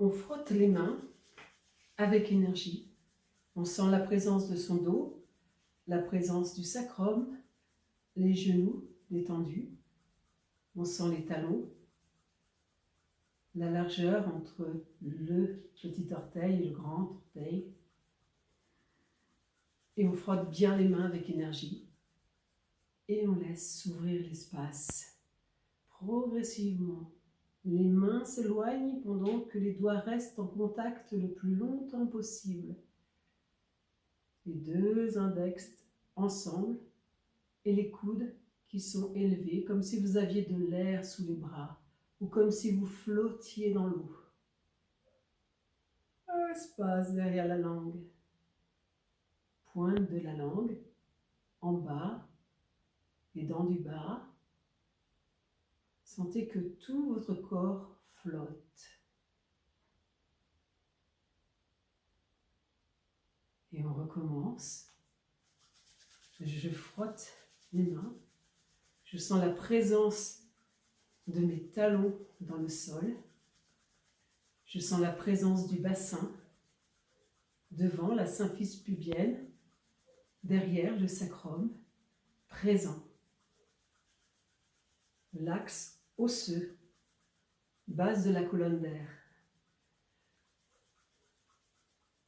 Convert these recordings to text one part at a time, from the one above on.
On frotte les mains avec énergie. On sent la présence de son dos, la présence du sacrum, les genoux détendus. On sent les talons, la largeur entre le petit orteil et le grand orteil. Et on frotte bien les mains avec énergie. Et on laisse s'ouvrir l'espace. Progressivement, les mains s'éloignent pendant que les doigts restent en contact le plus longtemps possible. Les deux index ensemble et les coudes qui sont élevés comme si vous aviez de l'air sous les bras ou comme si vous flottiez dans l'eau. Espace derrière la langue. Pointe de la langue en bas, les dents du bas. Sentez que tout votre corps flotte. Et on recommence. Je frotte les mains. Je sens la présence de mes talons dans le sol. Je sens la présence du bassin devant la symphyse pubienne, derrière le sacrum, présent. L'axe osseux, base de la colonne d'air.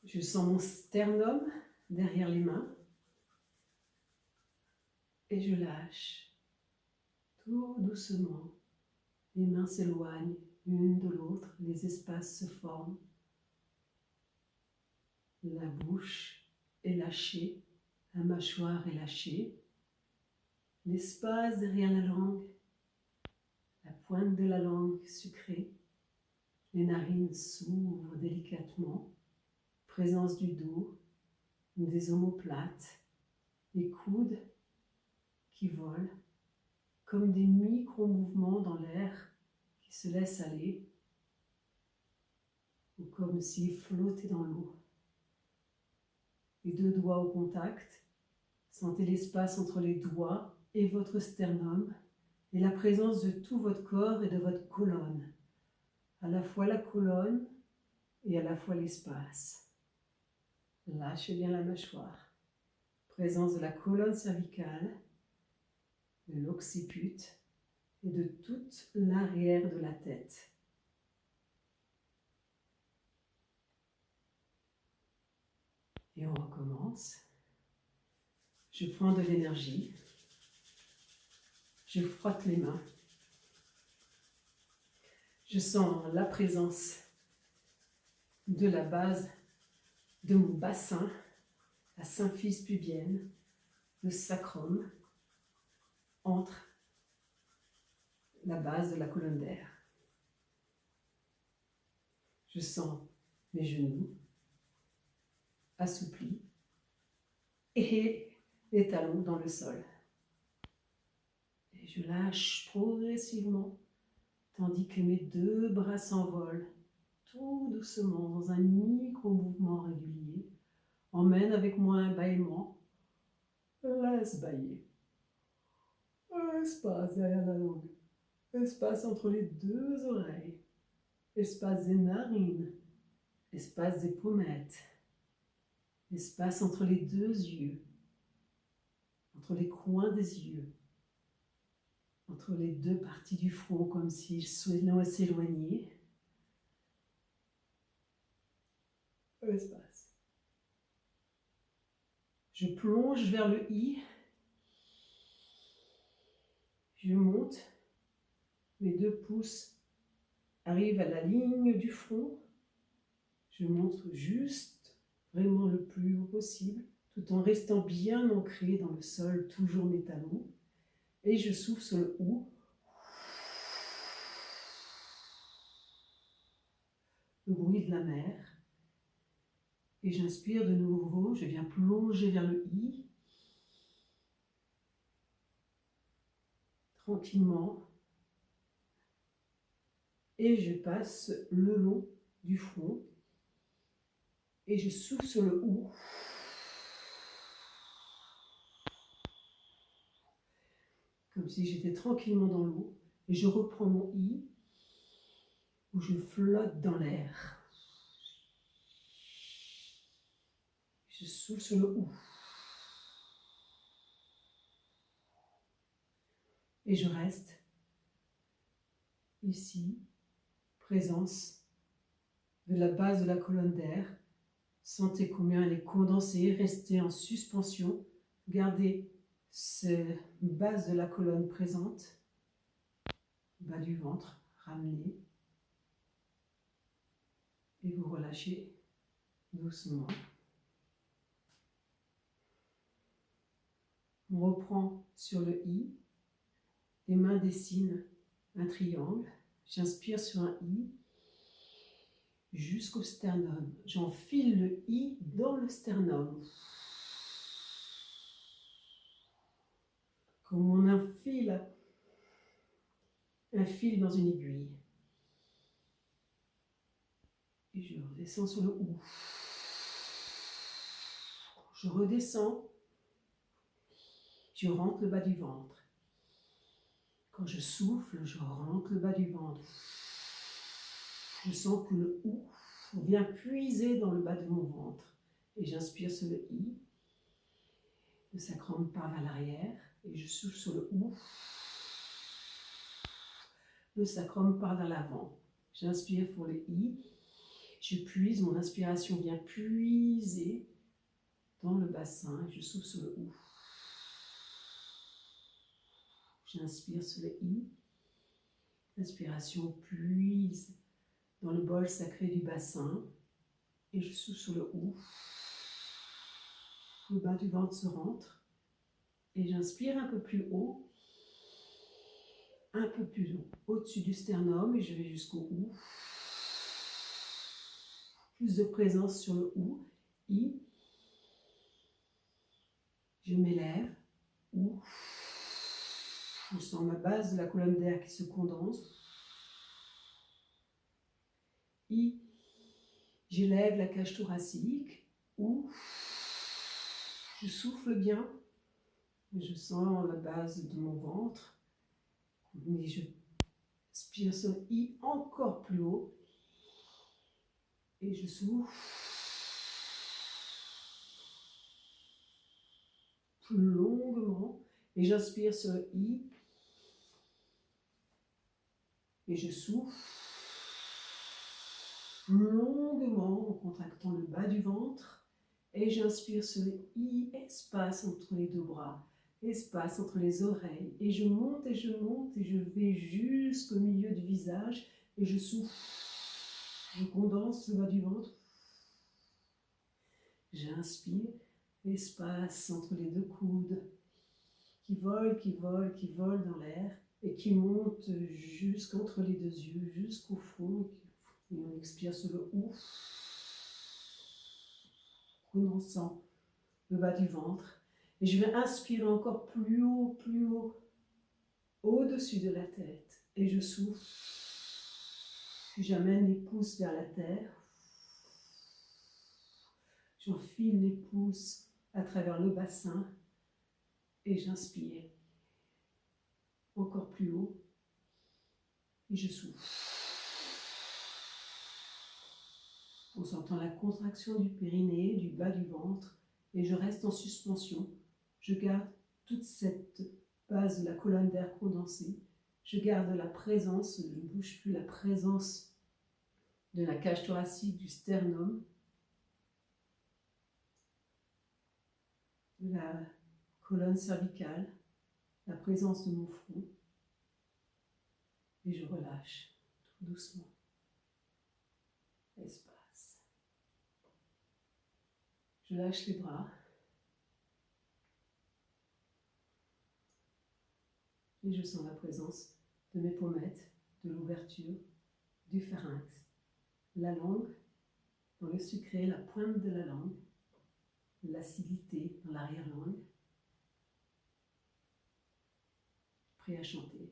Je sens mon sternum derrière les mains et je lâche tout doucement. Les mains s'éloignent l'une de l'autre, les espaces se forment. La bouche est lâchée, la mâchoire est lâchée. L'espace derrière la langue, la pointe de la langue sucrée. Les narines s'ouvrent délicatement. Présence du dos, des omoplates, les coudes qui volent comme des micro-mouvements dans l'air qui se laissent aller ou comme s'ils flottaient dans l'eau. Les deux doigts au contact, sentez l'espace entre les doigts et votre sternum et la présence de tout votre corps et de votre colonne, à la fois la colonne et à la fois l'espace. Lâchez bien la mâchoire. Présence de la colonne cervicale, de l'occiput et de toute l'arrière de la tête. Et on recommence. Je prends de l'énergie. Je frotte les mains. Je sens la présence de la base de mon bassin, la symphyse pubienne, le sacrum, entre la base de la colonne d'air. Je sens mes genoux assouplis et les talons dans le sol. Et je lâche progressivement tandis que mes deux bras s'envolent tout doucement dans un micro-mouvement régulier. Emmène avec moi un bâillement. Laisse bâiller. Espace derrière la langue. Espace entre les deux oreilles. Espace des narines. Espace des pommettes. Espace entre les deux yeux. Entre les coins des yeux. Entre les deux parties du front, comme s'ils s'éloignaient. Espace. Je plonge vers le I. Je monte. Mes deux pouces arrivent à la ligne du front. Je monte juste, vraiment le plus haut possible, tout en restant bien ancré dans le sol, toujours mes talons. Et je souffle sur le OU. Le bruit de la mer. Et j'inspire de nouveau, je viens plonger vers le I. Tranquillement. Et je passe le long du front. Et je souffle sur le OU. Comme si j'étais tranquillement dans l'eau. Et je reprends mon I, où je flotte dans l'air. Je souffle sur le OU. Et je reste ici, présence de la base de la colonne d'air. Sentez combien elle est condensée, restez en suspension. Gardez cette base de la colonne présente, bas du ventre, ramenez. Et vous relâchez doucement. On reprend sur le I. Les mains dessinent un triangle. J'inspire sur un I jusqu'au sternum. J'enfile le I dans le sternum. Comme on enfile un fil dans une aiguille. Et je redescends sur le OU. Je redescends. Je rentre le bas du ventre. Quand je souffle, je rentre le bas du ventre. Je sens que le OU vient puiser dans le bas de mon ventre. Et j'inspire sur le I. Le sacrum part vers l'arrière. Et je souffle sur le OU. Le sacrum part vers l'avant. J'inspire pour le I. Je puise, mon inspiration vient puiser dans le bassin. Et je souffle sur le OU. J'inspire sur le I. L'inspiration puise dans le bol sacré du bassin. Et je souffle sur le OU. Le bas du ventre se rentre. Et j'inspire un peu plus haut. Un peu plus haut. Au-dessus du sternum. Et je vais jusqu'au OU. Plus de présence sur le OU. I. Je m'élève. OU. Je sens ma base de la colonne d'air qui se condense. I. J'élève la cage thoracique. OU. Je souffle bien. Je sens la base de mon ventre. Mais je inspire sur le I encore plus haut. Et je souffle. Plus longuement. Et j'inspire sur le I. Et je souffle longuement en contractant le bas du ventre. Et j'inspire sur le I, espace entre les deux bras, espace entre les oreilles. Et je monte et je monte et je vais jusqu'au milieu du visage. Et je souffle. Je condense le bas du ventre. J'inspire, espace entre les deux coudes qui volent, qui volent, qui volent dans l'air. Et qui monte jusqu'entre les deux yeux, jusqu'au fond. Et on expire sur le OU. Condensant le bas du ventre. Et je vais inspirer encore plus haut, au-dessus de la tête. Et je souffle. J'amène les pouces vers la terre. J'enfile les pouces à travers le bassin. Et j'inspire. Encore plus haut. Et je souffle. En sentant la contraction du périnée, du bas du ventre, et je reste en suspension. Je garde toute cette base de la colonne d'air condensée. Je garde la présence, je ne bouge plus, la présence de la cage thoracique, du sternum, de la colonne cervicale, la présence de mon front. Et je relâche tout doucement. Espace. Je lâche les bras. Et je sens la présence de mes pommettes, de l'ouverture, du pharynx. La langue dans le sucré, la pointe de la langue, l'acidité dans l'arrière-langue. Prêt à chanter.